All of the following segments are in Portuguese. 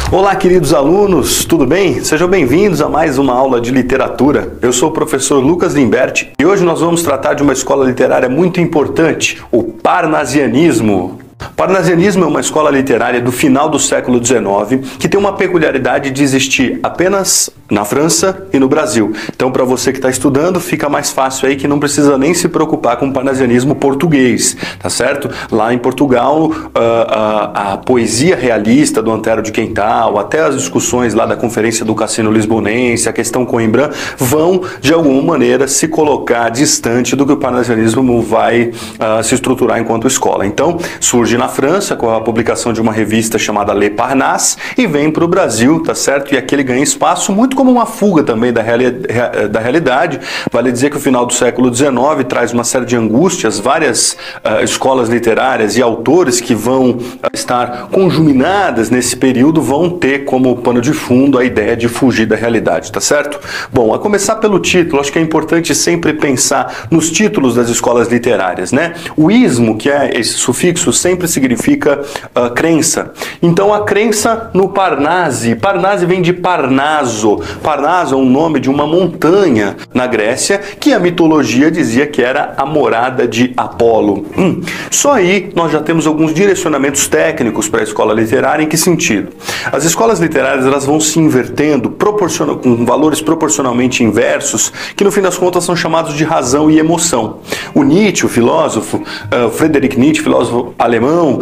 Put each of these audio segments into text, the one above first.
Olá, queridos alunos, tudo bem? Sejam bem-vindos a mais uma aula de literatura. Eu sou o professor Lucas Limberti e hoje nós vamos tratar de uma escola literária muito importante, o parnasianismo. O parnasianismo é uma escola literária do final do século XIX que tem uma peculiaridade de existir apenas na França e no Brasil. Então, para você que está estudando, fica mais fácil aí que não precisa nem se preocupar com o parnasianismo português, tá certo? Lá em Portugal, a poesia realista do Antero de Quental, até as discussões lá da Conferência do Cassino Lisbonense, a questão Coimbra, vão, de alguma maneira, se colocar distante do que o parnasianismo vai se estruturar enquanto escola. Então, surge na França com a publicação de uma revista chamada Le Parnasse e vem para o Brasil, tá certo? E aqui ele ganha espaço muito como uma fuga também da realidade. Vale dizer que o final do século XIX traz uma série de angústias, várias escolas literárias e autores que vão estar conjuminadas nesse período vão ter como pano de fundo a ideia de fugir da realidade, tá certo? Bom, a começar pelo título, acho que é importante sempre pensar nos títulos das escolas literárias, né? O ismo, que é esse sufixo, sempre significa crença. Então a crença no Parnase, Parnase vem de Parnaso. Parnaso é um nome de uma montanha na Grécia que a mitologia dizia que era a morada de Apolo. Só aí nós já temos alguns direcionamentos técnicos para a escola literária. Em que sentido? As escolas literárias elas vão se invertendo com valores proporcionalmente inversos que no fim das contas são chamados de razão e emoção. O Nietzsche, o filósofo, Friedrich Nietzsche, filósofo alemão,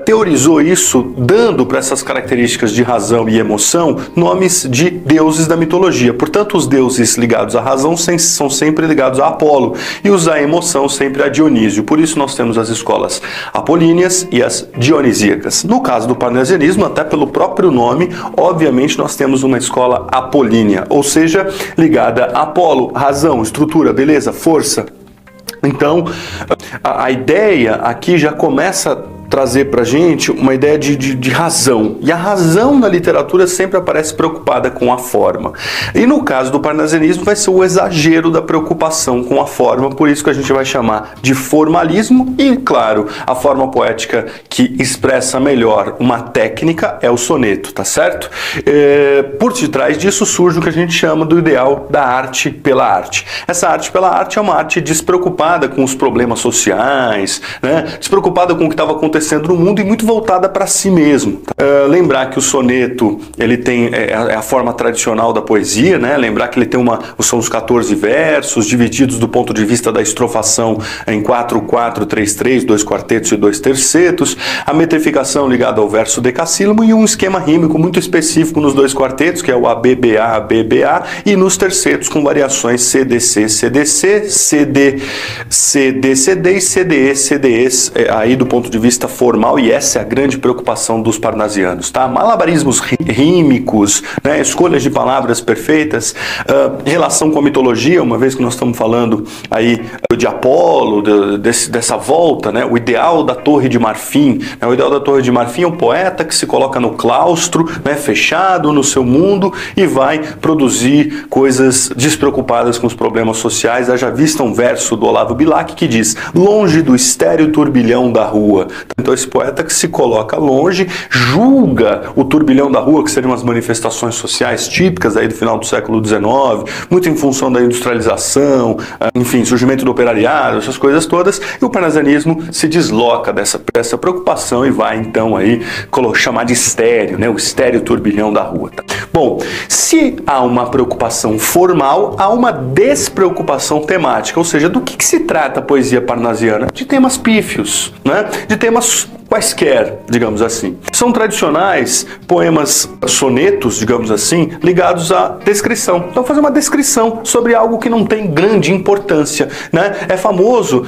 teorizou isso dando para essas características de razão e emoção nomes de deuses da mitologia. Portanto, os deuses ligados à razão são sempre ligados a Apolo e os da emoção sempre a Dionísio. Por isso nós temos as escolas apolíneas e as dionisíacas. No caso do parnasianismo, até pelo próprio nome, obviamente nós temos uma escola apolínea, ou seja, ligada a Apolo, razão, estrutura, beleza, força. Então, a ideia aqui já começa a trazer para a gente uma ideia de razão. E a razão na literatura sempre aparece preocupada com a forma. E no caso do parnasianismo vai ser o exagero da preocupação com a forma, por isso que a gente vai chamar de formalismo e, claro, a forma poética que expressa melhor uma técnica é o soneto, tá certo? Por detrás disso surge o que a gente chama do ideal da arte pela arte. Essa arte pela arte é uma arte despreocupada com os problemas sociais, né? Despreocupada com o que estava acontecendo no mundo e muito voltada para si mesmo. Lembrar que o soneto ele tem a forma tradicional da poesia, né? Lembrar que ele tem são os 14 versos divididos do ponto de vista da estrofação em 4, 4, 3, 3, 2 quartetos e 2 tercetos, a metrificação ligada ao verso decassílabo e um esquema rímico muito específico nos 2 quartetos, que é o ABBA, ABBA, e nos tercetos com variações CDC, CDC, CD, CD, CD e CDE, CDEs, aí do ponto de vista formal, e essa é a grande preocupação dos parnasianos, tá? Malabarismos rímicos, né? Escolhas de palavras perfeitas, relação com a mitologia, uma vez que nós estamos falando aí de Apolo, dessa volta, né? O ideal da Torre de Marfim, né? O ideal da Torre de Marfim é um poeta que se coloca no claustro, né? Fechado no seu mundo e vai produzir coisas despreocupadas com os problemas sociais. Haja vista um verso do Olavo Bilac que diz: longe do estéril turbilhão da rua. Então esse poeta que se coloca longe, julga o turbilhão da rua, que seriam as manifestações sociais típicas aí do final do século XIX, muito em função da industrialização, enfim, surgimento do operariado, essas coisas todas, e o parnasianismo se desloca dessa preocupação e vai então aí chamar de estéreo, né? O estéreo turbilhão da rua. Tá? Bom, se há uma preocupação formal, há uma despreocupação temática, ou seja, do que se trata a poesia parnasiana? De temas pífios, né? De temas quaisquer, digamos assim. São tradicionais poemas, sonetos, digamos assim, ligados à descrição. Então, fazer uma descrição sobre algo que não tem grande importância, né? É famoso,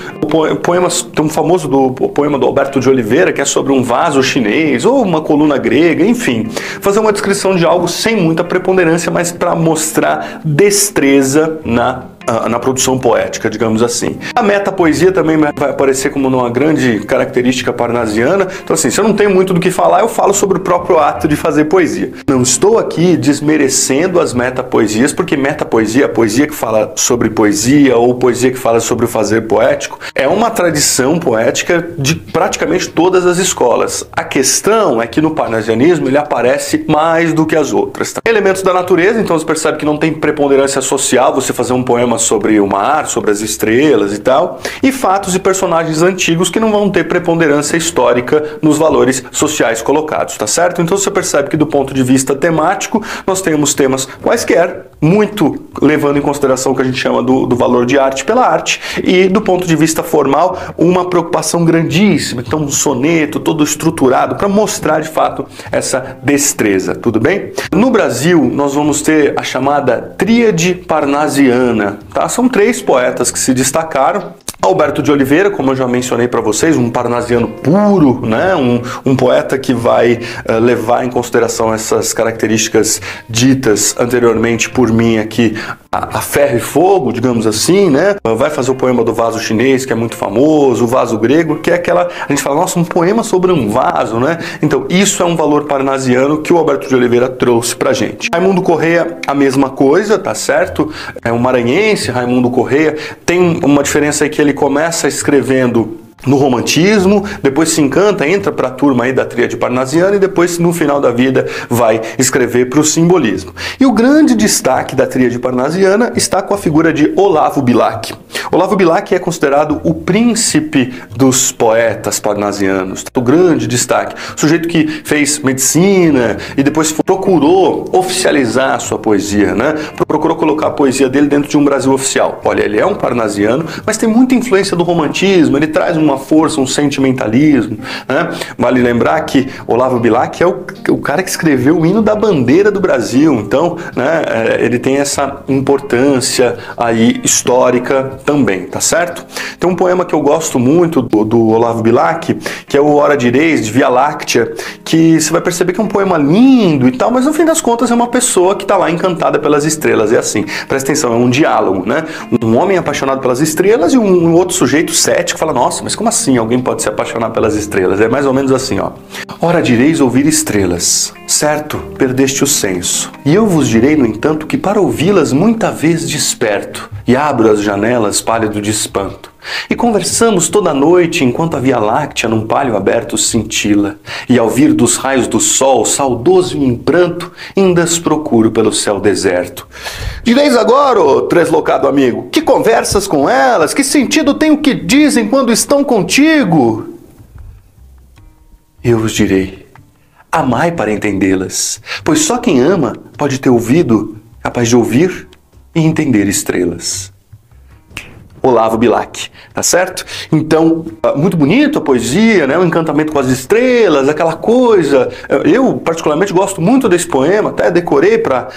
tem um famoso poema do Alberto de Oliveira, que é sobre um vaso chinês, ou uma coluna grega, enfim. Fazer uma descrição de algo sem muita preponderância, mas para mostrar destreza na na produção poética, digamos assim. A metapoesia também vai aparecer como uma grande característica parnasiana. Então assim, se eu não tenho muito do que falar, eu falo sobre o próprio ato de fazer poesia. Não estou aqui desmerecendo as metapoesias, porque metapoesia, a poesia que fala sobre poesia ou poesia que fala sobre o fazer poético, é uma tradição poética de praticamente todas as escolas. A questão é que no parnasianismo ele aparece mais do que as outras. Tá? Elementos da natureza, então você percebe que não tem preponderância social você fazer um poema sobre o mar, sobre as estrelas e tal, e fatos e personagens antigos que não vão ter preponderância histórica nos valores sociais colocados, tá certo? Então você percebe que do ponto de vista temático, nós temos temas quaisquer, muito levando em consideração o que a gente chama do valor de arte pela arte, e do ponto de vista formal, uma preocupação grandíssima, então um soneto todo estruturado para mostrar de fato essa destreza, tudo bem? No Brasil, nós vamos ter a chamada Tríade Parnasiana, tá? São 3 poetas que se destacaram. Alberto de Oliveira, como eu já mencionei para vocês, um parnasiano puro, né? um poeta que vai levar em consideração essas características ditas anteriormente por mim aqui, a ferro e fogo, digamos assim, né? Vai fazer o poema do vaso chinês, que é muito famoso, o vaso grego, que é aquela, a gente fala, nossa, um poema sobre um vaso, né? Então, isso é um valor parnasiano que o Alberto de Oliveira trouxe pra gente. Raimundo Corrêa, a mesma coisa, tá certo? É um maranhense, Raimundo Corrêa, tem uma diferença aí que ele começa escrevendo no romantismo, depois se encanta, entra para a turma aí da Tríade Parnasiana e depois no final da vida vai escrever para o simbolismo. E o grande destaque da Tríade Parnasiana está com a figura de Olavo Bilac. Olavo Bilac é considerado o príncipe dos poetas parnasianos, o grande destaque. O sujeito que fez medicina e depois procurou oficializar a sua poesia, né? Procurou colocar a poesia dele dentro de um Brasil oficial. Olha, ele é um parnasiano, mas tem muita influência do romantismo, ele traz uma força, um sentimentalismo, né? Vale lembrar que Olavo Bilac é o cara que escreveu o hino da bandeira do Brasil, então, né, ele tem essa importância aí histórica também, tá certo? Tem um poema que eu gosto muito do Olavo Bilac, que é o Hora de Reis, de Via Láctea, que você vai perceber que é um poema lindo e tal, mas no fim das contas é uma pessoa que está lá encantada pelas estrelas, é assim, presta atenção, é um diálogo, né? Um homem apaixonado pelas estrelas e um outro sujeito cético fala, nossa, mas como assim alguém pode se apaixonar pelas estrelas? É mais ou menos assim, ó. Ora direis ouvir estrelas, certo, perdeste o senso. E eu vos direi, no entanto, que para ouvi-las muita vez desperto, e abro as janelas pálido de espanto. E conversamos toda a noite, enquanto a Via Láctea num palho aberto cintila, e ao vir dos raios do sol, saudoso e em pranto, indas procuro pelo céu deserto. Direis agora, ô treslocado amigo, que conversas com elas? Que sentido tem o que dizem quando estão contigo? Eu vos direi, amai para entendê-las, pois só quem ama pode ter ouvido capaz de ouvir e entender estrelas. Olavo Bilac, tá certo? Então, muito bonito a poesia, né? O encantamento com as estrelas, aquela coisa. Eu, particularmente, gosto muito desse poema, até decorei para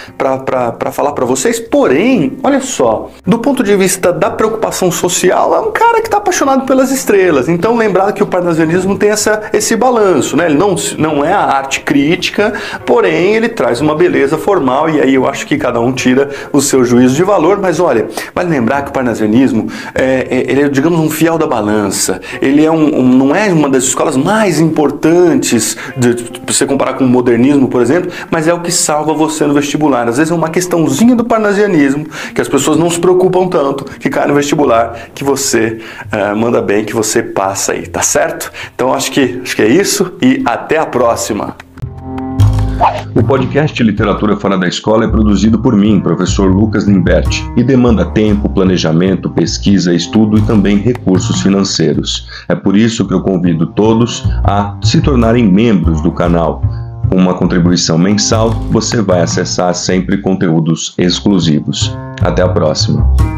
falar para vocês. Porém, olha só, do ponto de vista da preocupação social, é um cara que está apaixonado pelas estrelas. Então, lembrar que o parnasianismo tem esse balanço, né? Ele não é a arte crítica, porém, ele traz uma beleza formal, e aí eu acho que cada um tira o seu juízo de valor. Mas olha, vale lembrar que o parnasianismo ele é, digamos, um fiel da balança. Ele é não é uma das escolas mais importantes, se você comparar com o modernismo, por exemplo, mas é o que salva você no vestibular. Às vezes é uma questãozinha do parnasianismo, que as pessoas não se preocupam tanto, que cai no vestibular, que você manda bem, que você passa aí, tá certo? Então acho que é isso e até a próxima! O podcast Literatura Fora da Escola é produzido por mim, professor Lucas Limberti, e demanda tempo, planejamento, pesquisa, estudo e também recursos financeiros. É por isso que eu convido todos a se tornarem membros do canal. Com uma contribuição mensal, você vai acessar sempre conteúdos exclusivos. Até a próxima!